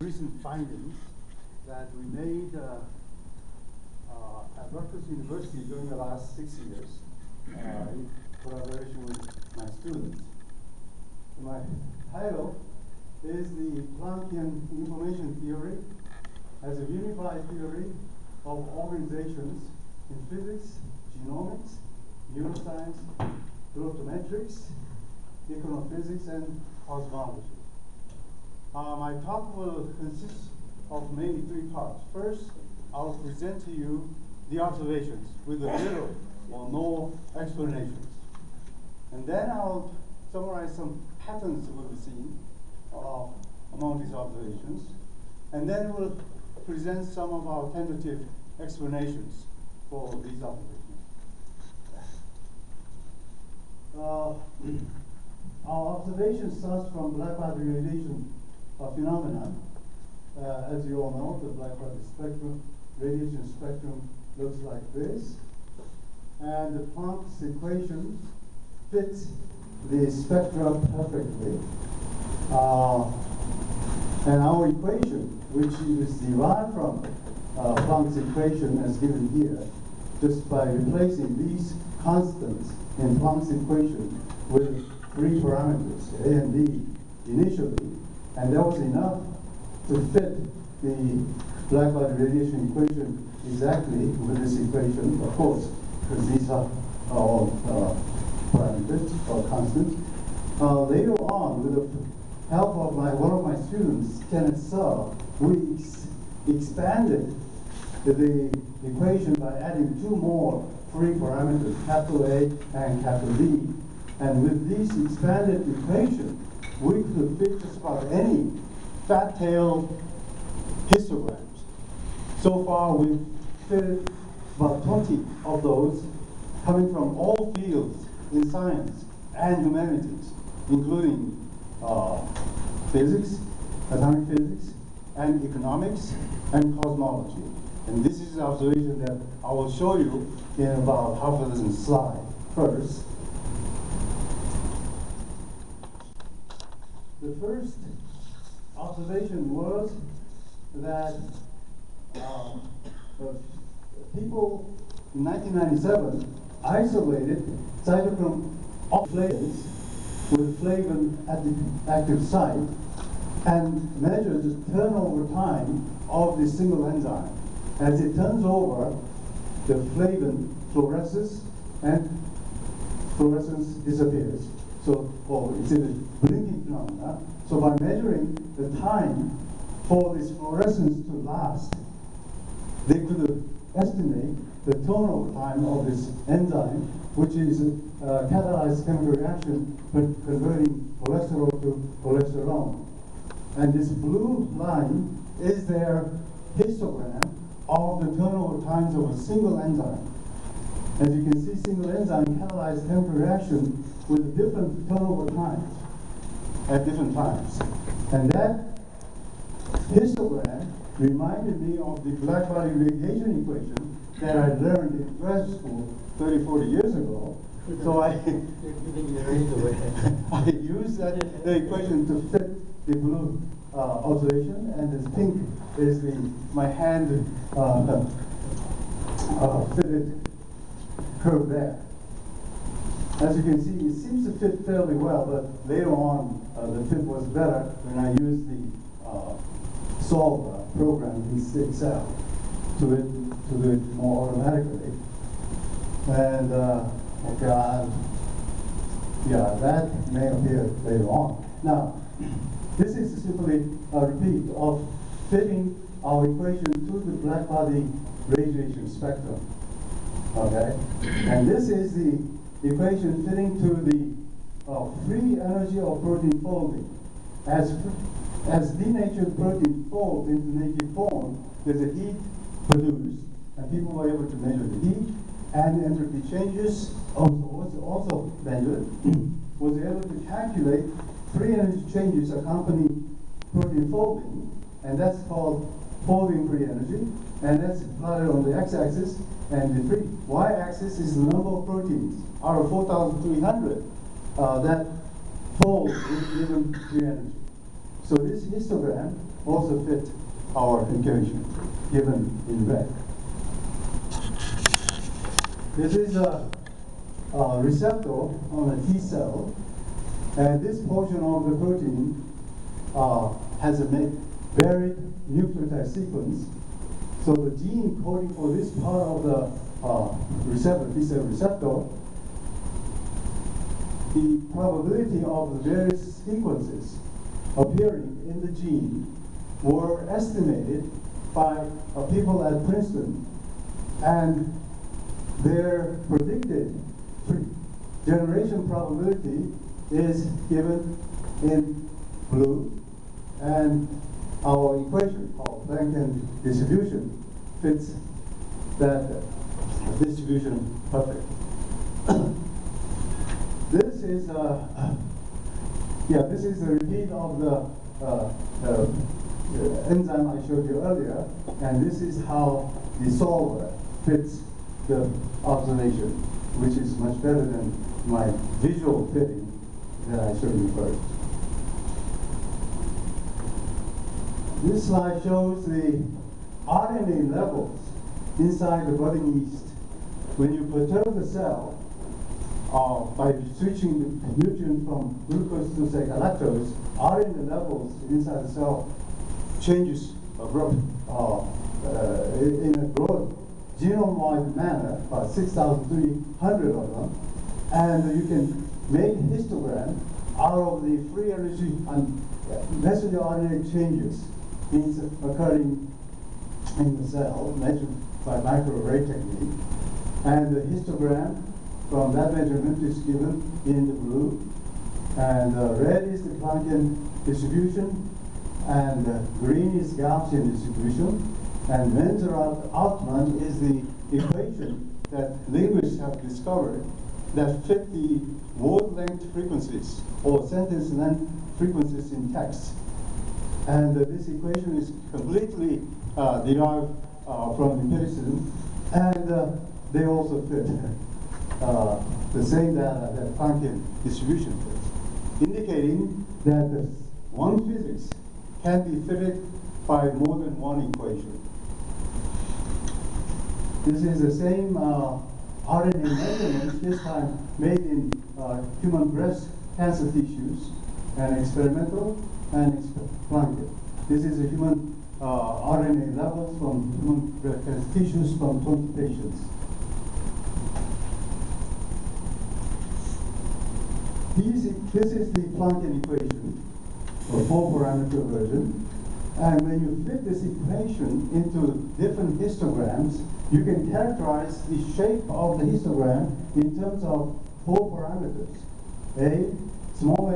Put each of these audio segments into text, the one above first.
recent findings that we made at Rutgers University during the last 6 years in collaboration with my students. My title is the Planckian Information Theory as a unified theory of organizations in physics, genomics, neuroscience, glottometrics, econophysics, and cosmology. My talk will consist of mainly 3 parts. First, I'll present to you the observations with a little or no explanations. And then I'll summarize some patterns we've seen among these observations. And then we'll present some of our tentative explanations for these observations. Our observation starts from black body radiation phenomena. As you all know, the black body spectrum, radiation spectrum looks like this. And the Planck's equation fits the spectrum perfectly. And our equation, which is derived from Planck's equation as given here, just by replacing these constants in Planck's equation with 3 parameters, A and B, initially, and that was enough to fit the black body radiation equation exactly with this equation, of course, because these are all parameters or constants. Later on, with the help of one of my students, Kenneth Searle, we expanded the equation by adding 2 more free parameters, capital A and capital B. And with these expanded equation, we could fit just about any fat-tailed histograms. So far, we've fitted about 20 of those coming from all fields in science and humanities, including physics, atomic physics, and economics, and cosmology. And this is an observation that I will show you in about half a dozen slides. First, the first observation was that people in 1997 isolated cytochrome flavins with flavin at the active site and measured the turnover time of the single enzyme. As it turns over, the flavin fluoresces and fluorescence disappears. So, it's in a blinking phenomena. So by measuring the time for this fluorescence to last, they could estimate the turnover time of this enzyme, which is a catalyzed chemical reaction converting cholesterol to cholesterol. And this blue line is their histogram of the turnover times of a single enzyme. As you can see, single enzyme catalyzed chemical reaction with different turnover times at different times. And that histogram reminded me of the black body radiation equation that I learned in graduate school 30, 40 years ago. So I used the equation to fit the blue observation, and this pink is my hand fitted curve there. As you can see, it seems to fit fairly well, but later on the fit was better when I used the solve program in Excel to do it more automatically. And that may appear later on. Now, this is simply a repeat of fitting our equation to the black body radiation spectrum. Okay, and this is the equation fitting to the free energy of protein folding. As denatured protein folds into native form, there's a heat produced, and people were able to measure the heat, and entropy changes also measured, was able to calculate free energy changes accompanying protein folding, and that's called folding free energy, and that's plotted on the x-axis, and the free y-axis is the number of proteins out of 4,300 that fold with given free energy. So this histogram also fit our equation, given in red. This is a receptor on a T cell, and this portion of the protein has a varied nucleotide sequence. So the gene coding for this part of the receptor, T cell receptor, the probability of the various sequences appearing in the gene were estimated by people at Princeton, and their predicted generation probability is given in blue, and our equation called Planckian distribution fits that distribution perfect. This is this is a repeat of the enzyme I showed you earlier, and this is how the solver fits the observation, which is much better than my visual fitting that I showed you first. This slide shows the RNA levels inside the budding yeast. When you perturb the cell by switching the nutrient from glucose to, say, galactose, RNA levels inside the cell changes in a broad genome-wide manner, about 6,300 of them, and you can make a histogram out of the free energy and messenger RNA changes occurring in the cell, measured by microarray technique, and the histogram from that measurement is given in the blue, and red is the Planckian distribution, and green is Gaussian distribution, and Menzer-Altman is the equation that linguists have discovered that fit the word length frequencies or sentence length frequencies in text. And this equation is completely derived from empiricism, and they also fit the same data that Planckian distribution fits, indicating that one physics can be fitted by more than one equation. This is the same RNA measurements, this time made in human breast cancer tissues, and experimental and Planckian. This is a human RNA levels from human breast cancer tissues from 20 patients. This is the Planckian equation, or 4-parameter version. And when you fit this equation into different histograms, you can characterize the shape of the histogram in terms of 4 parameters: A, small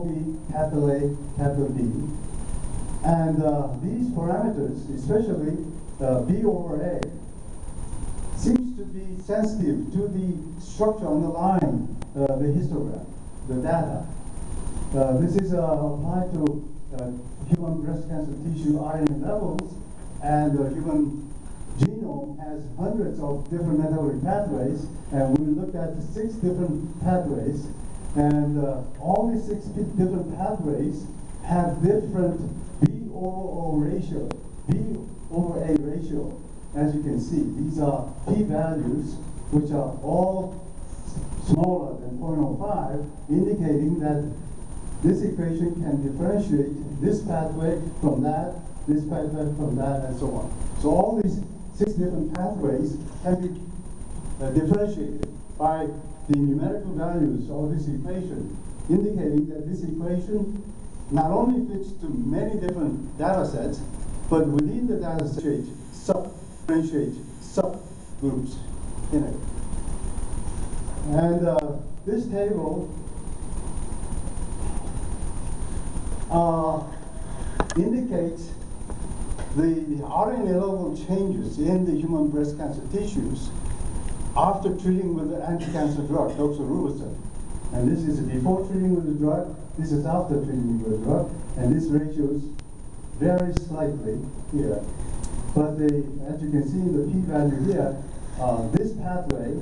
b, capital A, capital B. And these parameters, especially B over A, seems to be sensitive to the structure underlying the histogram, the data. This is applied to human breast cancer tissue RNA levels, and the human genome has hundreds of different metabolic pathways, and we looked at 6 different pathways, and all these 6 different pathways have different B over O ratio, B over A ratio. As you can see, these are p-values which are all smaller than 0.05, indicating that this equation can differentiate this pathway from that, this pathway from that, and so on. So all these 6 different pathways can be differentiated by the numerical values of this equation, indicating that this equation not only fits to many different data sets, but within the data set, differentiate subgroups in it. And this table indicates the RNA level changes in the human breast cancer tissues after treating with the anti-cancer drug, doxorubicin. And this is before treating with the drug, this is after treating with the drug, and this ratios vary slightly here. But as you can see in the p-value here, this pathway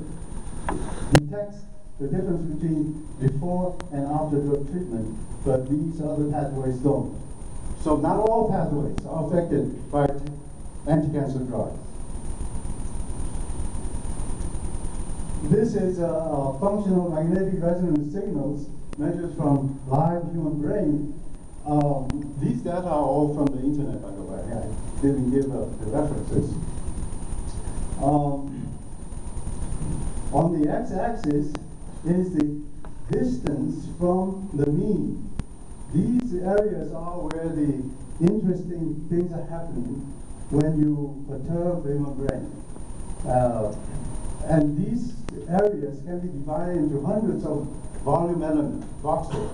detects the difference between before and after drug treatment, but these other pathways don't. So not all pathways are affected by anti-cancer drugs. This is functional magnetic resonance signals measured from live human brain. These data are all from the internet, by the way. I didn't give the references. On the x-axis is the distance from the mean. These areas are where the interesting things are happening when you perturb the human brain. And these areas can be divided into hundreds of volume element voxels.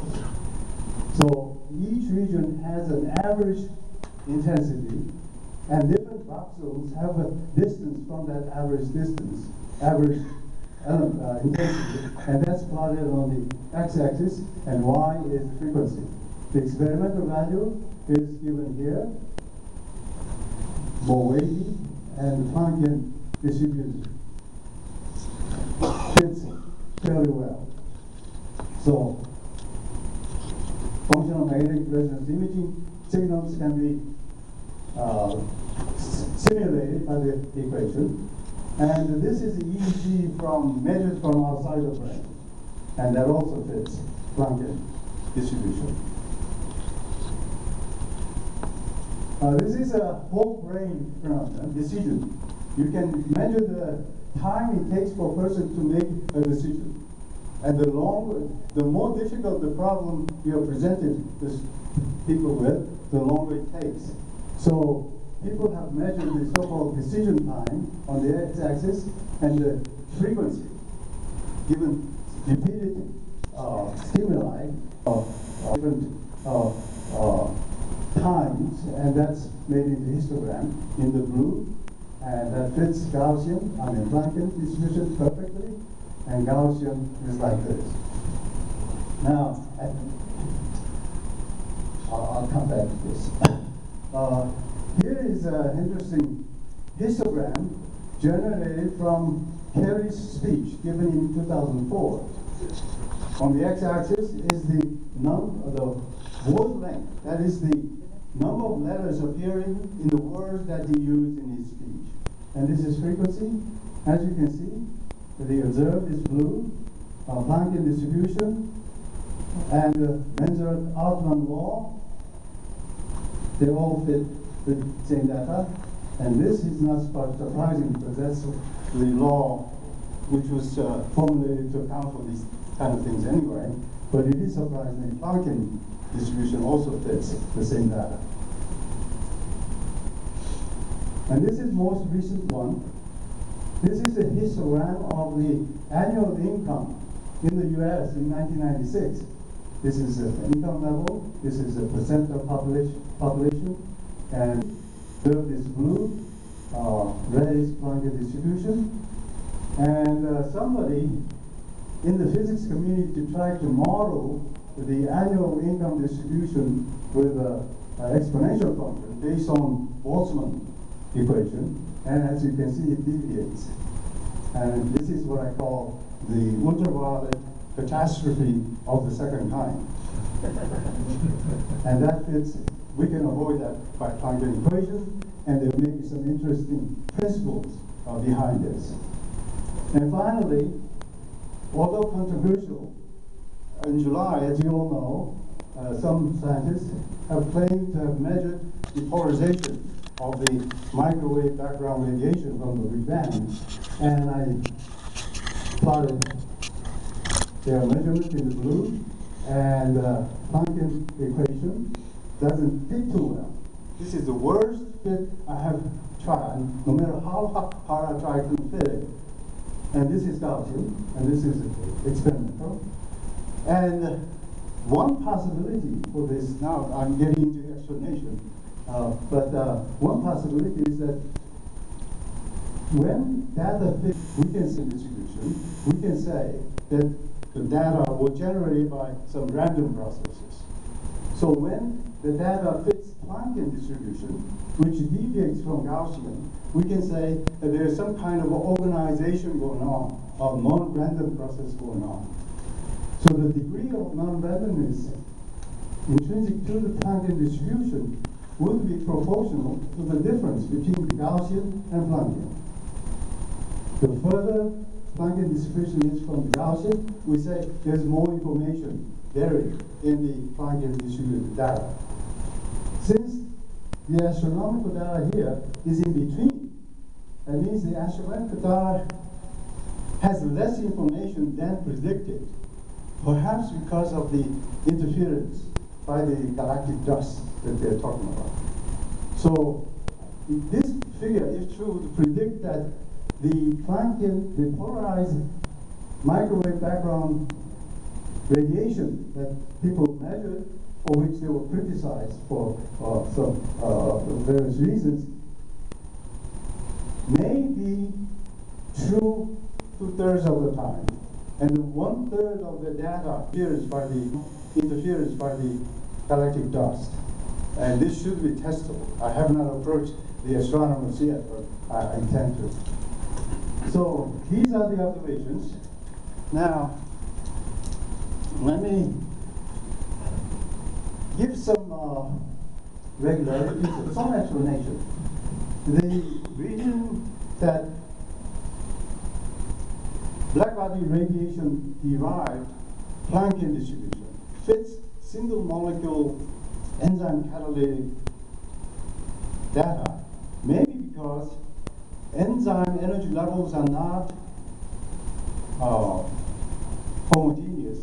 So each region has an average intensity, and different voxels have a distance from that average distance, average intensity, and that's plotted on the x-axis, and y is frequency. The experimental value is given here, more weighty, and the Planckian distribution fits fairly well. So, functional magnetic resonance imaging signals can be simulated by the equation. And this is the EEG measured from outside the brain. And that also fits Planckian distribution. This is a whole brain phenomenon, decision. You can measure the time it takes for a person to make a decision. And the more difficult the problem you are presented with people with, the longer it takes. So people have measured the so-called decision time on the x-axis and the frequency given repeated stimuli of different times, and that's made in the histogram in the blue, and that fits Gaussian, Planckian distribution perfectly, and Gaussian is like this. Now, I'll come back to this. Here is an interesting histogram generated from Kerry's speech given in 2004. On the x-axis is the word length, that is the number of letters appearing in the words that he used in his speech. And this is frequency. As you can see, the observed is blue, Planckian distribution, and Menzer-Altman law. They all fit the same data. And this is not surprising because that's the law which was formulated to account for these kind of things anyway. But it is surprising that Planckian distribution also fits the same data. And this is most recent one. This is a histogram of the annual income in the US in 1996. This is the income level, this is the percent of population, and blue is blue, red is Planckian distribution. And somebody in the physics community tried to model the annual income distribution with an exponential function based on Boltzmann equation, and as you can see, it deviates. And this is what I call the ultraviolet catastrophe of the second kind. And that fits, we can avoid that by Planckian equation, and there may be some interesting principles behind this. And finally, although controversial, in July, as you all know, some scientists have claimed to have measured the polarization of the microwave background radiation from the Big Bang, and I plotted their measurements in the blue, and Planckian equation doesn't fit too well. This is the worst fit I have tried, no matter how hard I try to fit it. And this is Gaussian, and this is experimental. And one possibility for this, now I'm getting into explanation, but one possibility is that when data fits, we can see distribution, we can say that the data were generated by some random processes. So when the data fits Planckian distribution, which deviates from Gaussian, we can say that there's some kind of organization going on, or non-random process going on. So the degree of non-randomness intrinsic to the Planckian distribution would be proportional to the difference between the Gaussian and Planckian. The further Planckian distribution is from the Gaussian, we say there's more information buried in the Planckian distributed data. Since the astronomical data here is in between, that means the astronomical data has less information than predicted, perhaps because of the interference by the galactic dust that they're talking about. So if this figure, if true, would predict that the Planckian, the polarized microwave background radiation that people measured, for which they were criticized for some various reasons, may be true 2/3 of the time, and 1/3 of the data interference by the galactic dust. And this should be testable. I have not approached the astronomers yet, but I intend to. So these are the observations. Now, let me give some regularities, some explanation. The reason that black-body radiation derived Planckian distribution fits single molecule enzyme catalytic data, maybe because enzyme energy levels are not homogeneous,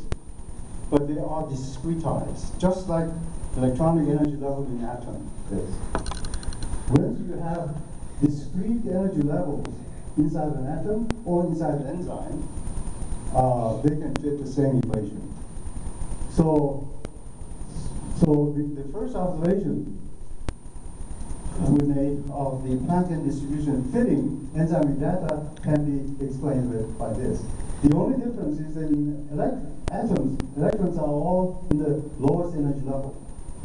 but they are discretized, just like electronic energy level in atom is. Once you have discrete energy levels inside an atom or inside an enzyme, they can fit the same equation. So the first observation we made of the Planckian distribution fitting enzymatic data can be explained by this. The only difference is that in atoms, electrons are all in the lowest energy level.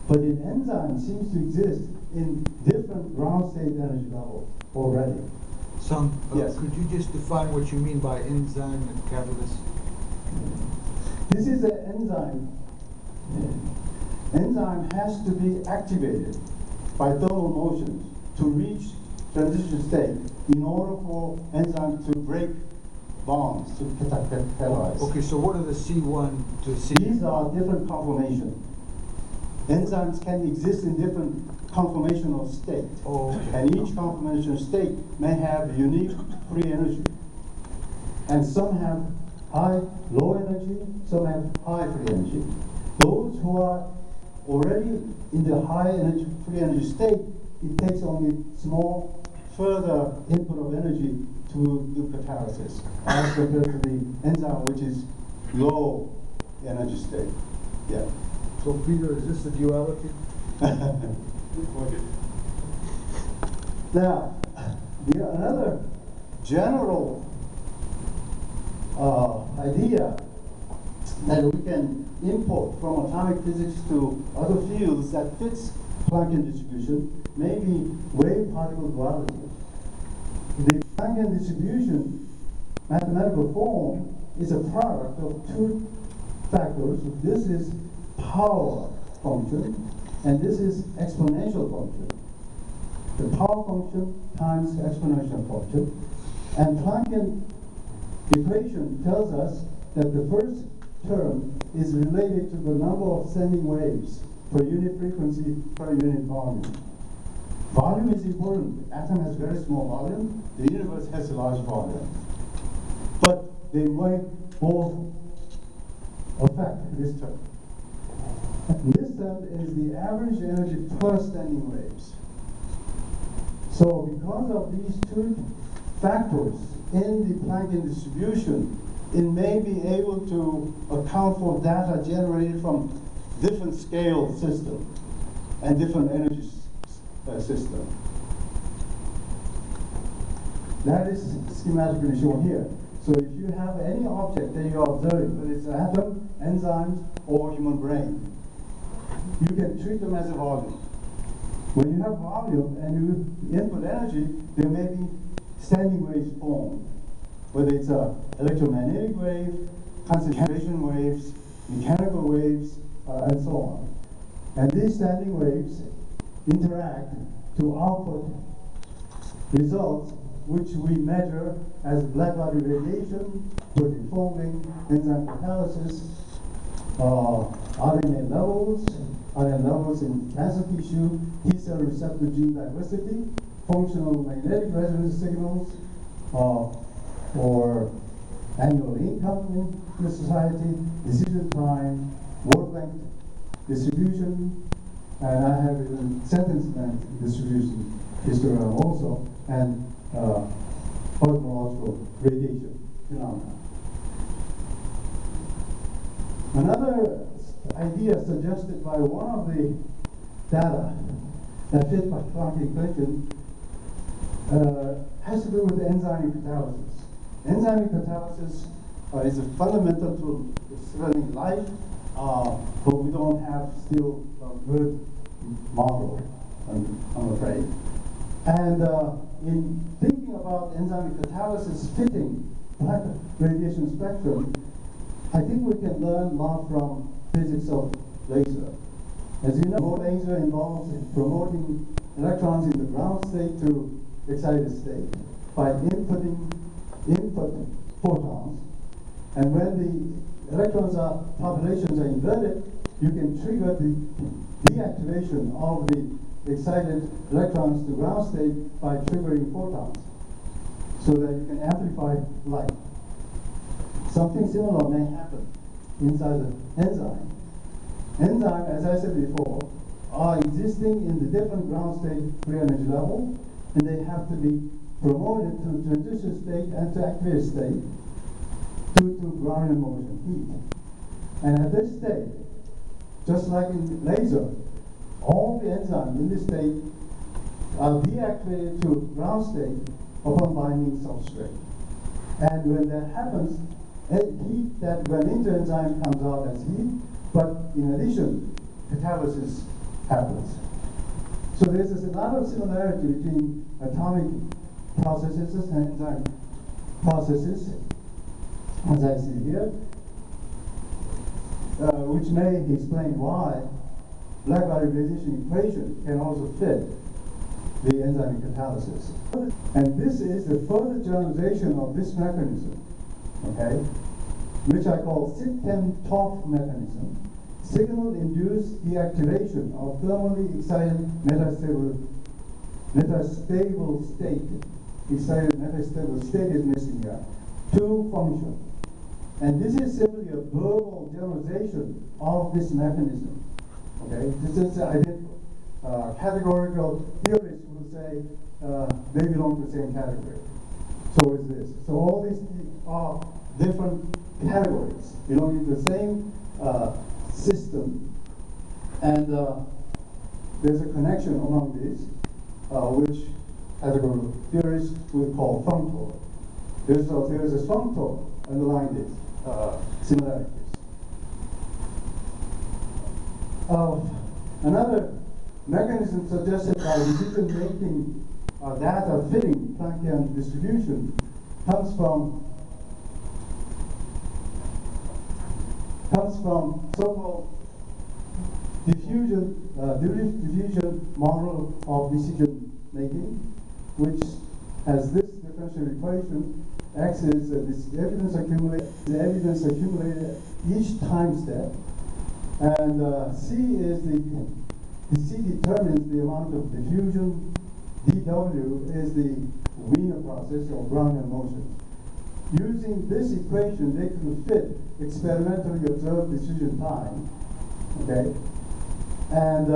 But in enzymes seems to exist in different ground state energy levels already. Yes. Could you just define what you mean by enzyme and catalyst? This is an enzyme. Enzyme has to be activated by thermal motions to reach transition state in order for enzyme to break bonds, to catalyze. Okay, so what are the C1 to C? These are different conformations. Enzymes can exist in different conformational state. Oh, okay. And each conformational state may have unique free energy. And some have low energy, some have high free energy. Those who are already in the high energy, free energy state, it takes only small further input of energy to do catalysis, as compared to the enzyme, which is low energy state. Yeah. So Peter, is this the duality? Now, another general idea that we can import from atomic physics to other fields that fits Planckian distribution may be wave-particle duality. The Planckian distribution mathematical form is a product of two factors. This is power function, and this is exponential function. The power function times exponential function. And Planckian equation tells us that the first term is related to the number of sending waves per unit frequency per unit volume. Volume is important. The atom has very small volume. The universe has a large volume. But they might both affect this term. This term is the average energy per standing waves. So because of these two factors in the Planckian distribution, it may be able to account for data generated from different scale system and different energy system. That is schematically shown here. So if you have any object that you are observing, whether it's an atom, enzymes, or human brain, you can treat them as a volume. When you have volume and you input energy, there may be standing waves formed, whether it's an electromagnetic wave, concentration waves, mechanical waves, and so on. And these standing waves interact to output results which we measure as blackbody radiation, protein folding, enzyme catalysis, RNA levels in cancer tissue, T-cell receptor gene diversity, functional magnetic resonance signals, or annual income in the society, decision time, word length distribution, and I have even sentence length distribution histogram also, and cosmological radiation phenomena. Another idea suggested by one of the data that fit by Planckian equation has to do with enzyme catalysis. Enzyme catalysis is a fundamental to explaining life, but we don't have still a good model, I'm afraid. And in thinking about enzyme catalysis fitting black radiation spectrum, I think we can learn a lot from physics of laser. As you know, laser involves promoting electrons in the ground state to excited state by input photons. And when the populations are inverted, you can trigger the deactivation of the excited electrons to ground state by triggering photons, so that you can amplify light. Something similar may happen inside the enzyme. Enzymes, as I said before, are existing in the different ground state free energy level, and they have to be promoted to transition state and to active state due to ground motion heat. And at this state, just like in laser, all the enzymes in this state are deactivated to ground state upon binding substrate. And when that happens, heat that went into enzyme comes out as heat, but in addition, catalysis happens. So there's a lot of similarity between atomic processes and enzyme processes, as I see here, which may explain why blackbody radiation equation can also fit the enzyme catalysis. And this is the further generalization of this mechanism, okay, which I call SITEM-TOF mechanism, signal-induced deactivation of thermally excited metastable state. Excited metastable state is missing here. To function. And this is simply a verbal generalization of this mechanism. Okay, this is identical. Categorical theorists will say they belong to the same category. So is this. So all these are different categories belonging to the same system, and there's a connection among these, which categorical theorists will call functor. There is a functor underlying these similarities. Another mechanism suggested by decision-making data fitting Planckian distribution comes from so-called diffusion model of decision making, which has this differential equation. X is this evidence accumulated each time step, and C is C determines the amount of diffusion. dW is the Wiener process or Brownian motion. Using this equation, they could fit experimentally observed decision time, okay? And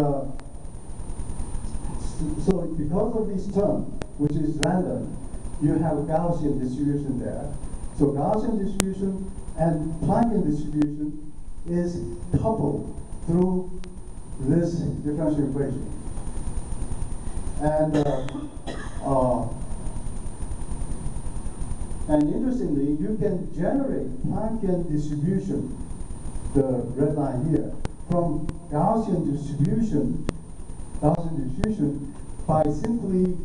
so because of this term, which is random, you have Gaussian distribution there. So Gaussian distribution and Planckian distribution is coupled through this differential equation. And interestingly, you can generate Planckian distribution, the red line here, from Gaussian distribution by simply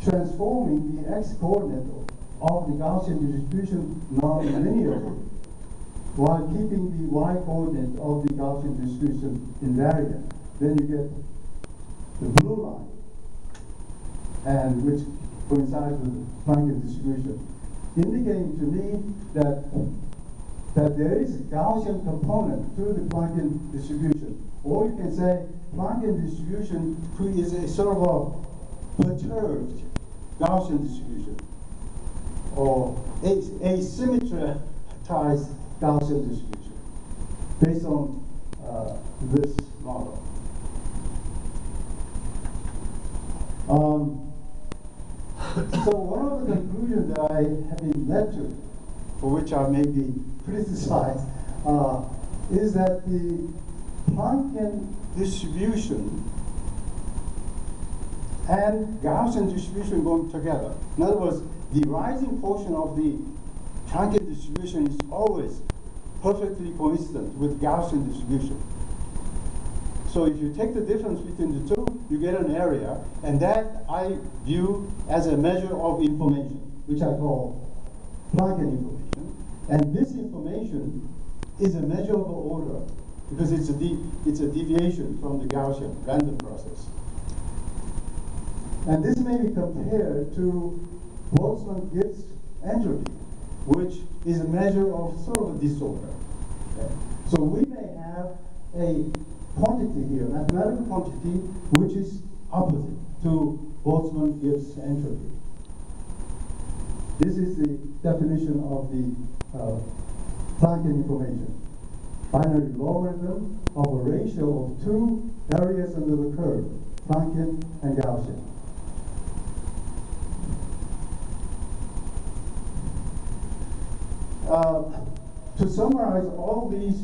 transforming the x-coordinate of the Gaussian distribution non-linearly, while keeping the y-coordinate of the Gaussian distribution invariant. then you get the blue line, and which coincides with the Planckian distribution, indicating to me that there is a Gaussian component to the Planckian distribution. Or you can say Planckian distribution is a sort of a perturbed Gaussian distribution, or asymmetrized Gaussian distribution, based on this model. So one of the conclusions that I have been led to, for which I may be criticized, is that the Planckian distribution and Gaussian distribution going together. In other words, the rising portion of the Planckian distribution is always perfectly coincident with Gaussian distribution. So if you take the difference between the two, you get an area, and that I view as a measure of information, which I call Planckian information. And this information is a measurable order, because it's a deviation from the Gaussian random process. And this may be compared to Boltzmann-Gibbs entropy, which is a measure of sort of a disorder. Okay? So we may have a quantity here, mathematical quantity, which is opposite to Boltzmann-Gibbs entropy. This is the definition of the Planckian information. Binary logarithm of a ratio of two areas under the curve, Planckian and Gaussian. To summarize all these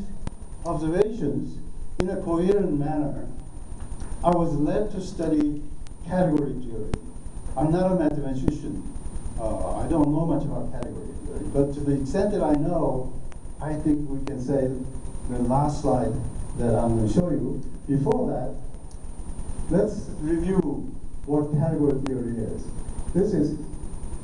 observations in a coherent manner, I was led to study category theory. I'm not a mathematician. I don't know much about category theory, but to the extent that I know, I think we can say the last slide that I'm going to show you. Before that, let's review what category theory is. This is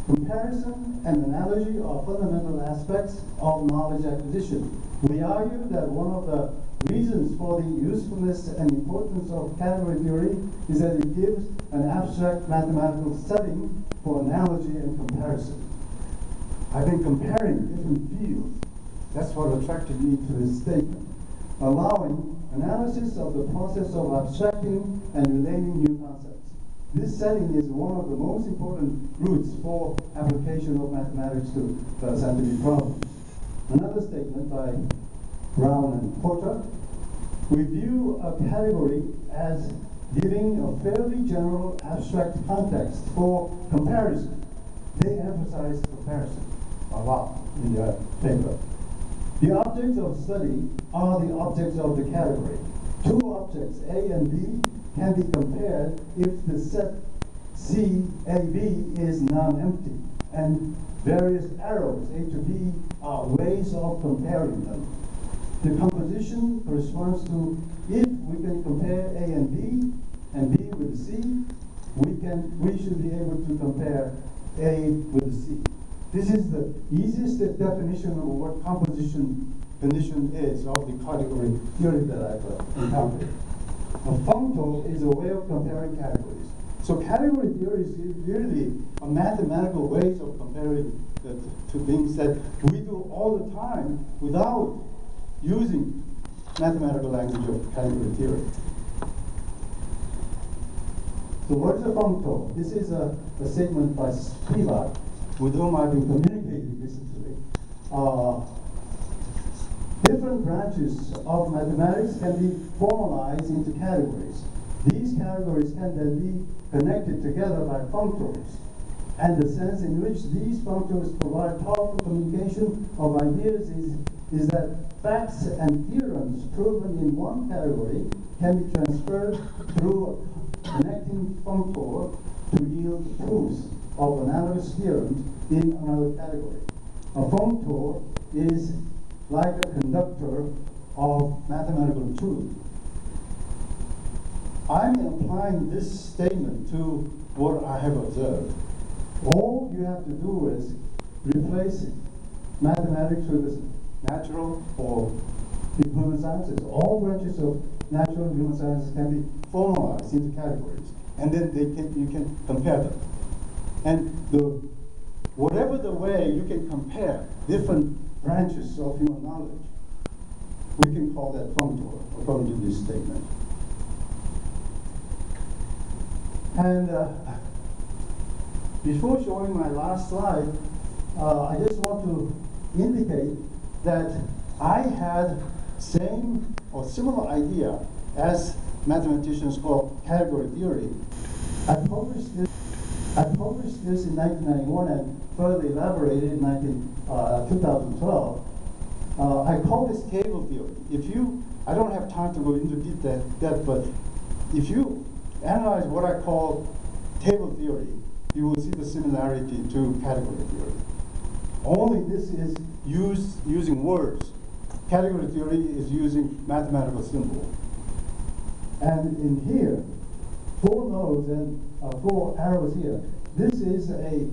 comparison and analogy of fundamental aspects of knowledge acquisition. We argue that one of the reasons for the usefulness and importance of category theory is that it gives an abstract mathematical setting for analogy and comparison. I've been comparing different fields. That's what attracted me to this statement, allowing analysis of the process of abstracting and relating new concepts. This setting is one of the most important roots for application of mathematics to scientific problems. Another statement by Brown and Porter: we view a category as giving a fairly general abstract context for comparison. They emphasize comparison a lot in their paper. The objects of study are the objects of the category. Two objects, A and B, can be compared if the set CAB is non-empty, and various arrows, A to B, are ways of comparing them. The composition corresponds to if we can compare A and B with C, we should be able to compare A with C. This is the easiest definition of what composition condition is of the category theory that I've encountered. A functor is a way of comparing categories. So category theory is really a mathematical way of comparing the two things that we do all the time without using mathematical language of category theory. So what is a functor? This is a statement by Spivak, with whom I've been communicating recently. Different branches of mathematics can be formalized into categories. These categories can then be connected together by functors. And the sense in which these functors provide powerful communication of ideas is that facts and theorems proven in one category can be transferred through a connecting functor to yield proofs of analogous theorems in another category. A functor is like a conductor of mathematical truth. I'm applying this statement to what I have observed. All you have to do is replace mathematics with natural or computer sciences. All branches of natural and human sciences can be formalized into categories, and then you can compare them. And whatever the way you can compare different branches of human knowledge, we can call that functor, according to this statement. And before showing my last slide, I just want to indicate that I had same or similar idea as mathematicians call category theory. I published this in 1991 and further elaborated in 2012. I call this table theory. I don't have time to go into depth, but if you analyze what I call table theory, you will see the similarity to category theory. Only this is using words. Category theory is using mathematical symbols. And in here, 4 nodes and 4 arrows here, this is a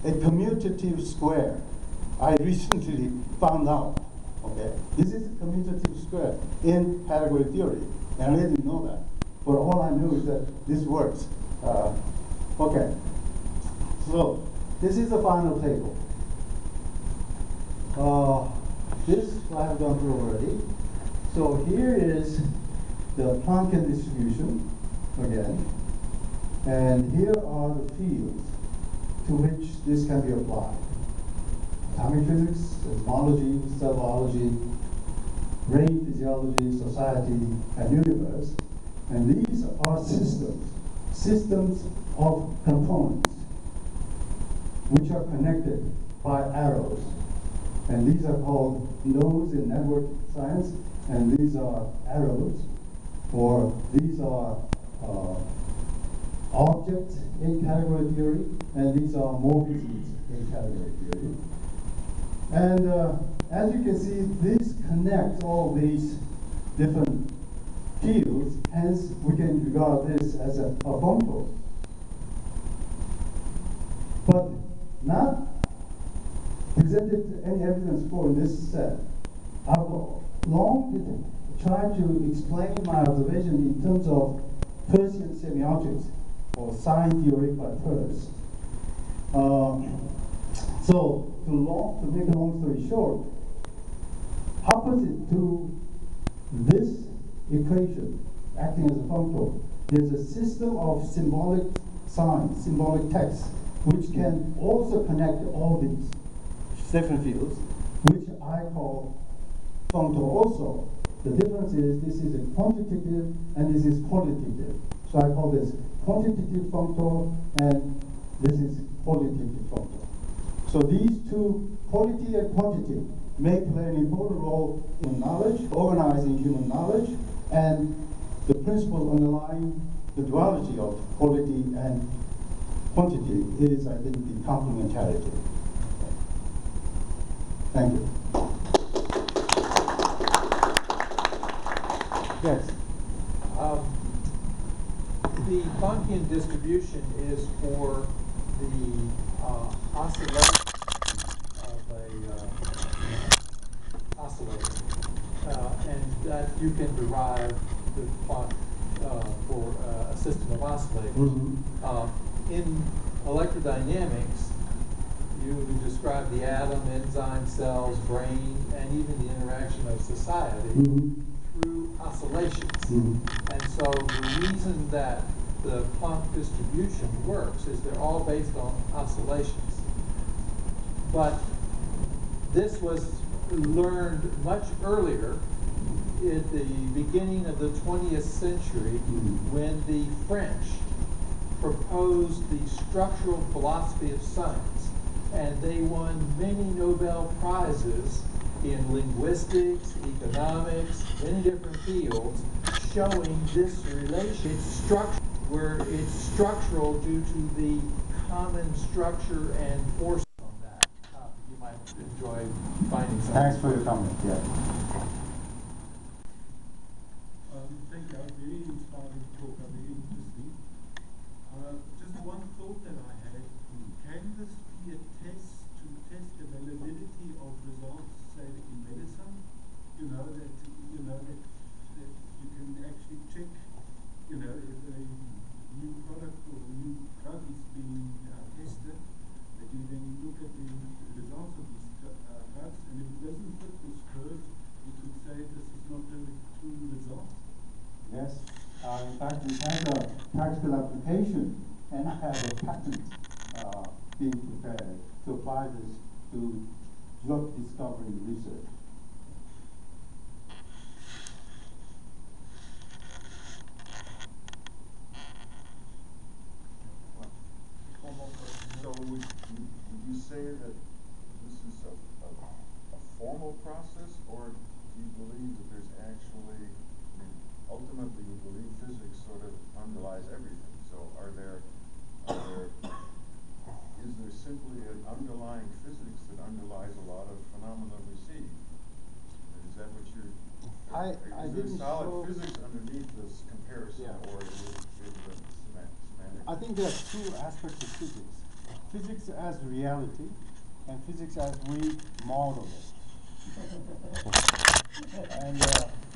commutative square. I recently found out, okay? This is a commutative square in category theory, and I didn't know that. But all I knew is that this works. Okay, so this is the final table. This I have gone through already. So here is the Planckian distribution again, and here are the fields to which this can be applied. Atomic physics, cosmology, cell biology, brain physiology, society, and universe. And these are systems of components which are connected by arrows. And these are called nodes in network science, and these are arrows, or these are objects in category theory, and these are morphisms in category theory. And as you can see, these connect all these different fields, hence we can regard this as a functor. But not presented any evidence for in this set. I've long tried to explain my observation in terms of Persian semi-objects, or sign theory by Peirce. So to make a long story short, opposite to this equation acting as a functor, there's a system of symbolic signs, symbolic text, which can also connect all these different fields, which I call functor also. The difference is this is a quantitative and this is qualitative. So I call this quantitative functor and this is qualitative functor. So these two, quality and quantity, may play an important role in knowledge, organizing human knowledge, and the principle underlying the duality of quality and quantity is, I think, the complementarity. Thank you. Yes. The Planckian distribution is for the oscillation of a oscillator, and that you can derive the Planck for a system of oscillators. Mm-hmm. In electrodynamics, you describe the atom, enzyme, cells, brain, and even the interaction of society. Mm-hmm. Through oscillations. Mm-hmm. And so the reason that the Planck distribution works is they're all based on oscillations. But this was learned much earlier, at the beginning of the 20th century, when the French proposed the structural philosophy of science, and they won many Nobel Prizes in linguistics, economics, many different fields, showing this relation. Where it's structural due to the common structure and force on that. You might enjoy finding something. Thanks for your comment. Yeah. Thank you. Very inspiring talk. Very interesting. Just one thought that I had. Can this be a test to test the validity of results, say in medicine? You know that you can practical application, and I have a patent being prepared to apply this to drug discovery research. So would you say that this is a formal process, or do you believe that there's actually, I mean, ultimately you believe physics sort of underlies everything. So is there simply an underlying physics that underlies a lot of phenomena we see? Is that what you're, is there solid physics underneath this comparison, or is it semantic? I think there are two aspects of physics. Physics as reality, and physics as we model it. And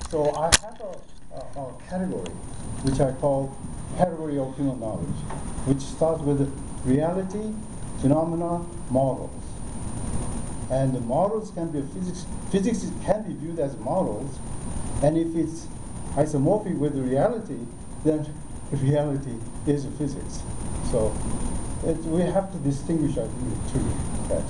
so I have a category, which I call category of human knowledge, which starts with reality, phenomena, models. And the models can be physics can be viewed as models, and if it's isomorphic with reality, then reality is physics. So we have to distinguish, I think, the two. Yes.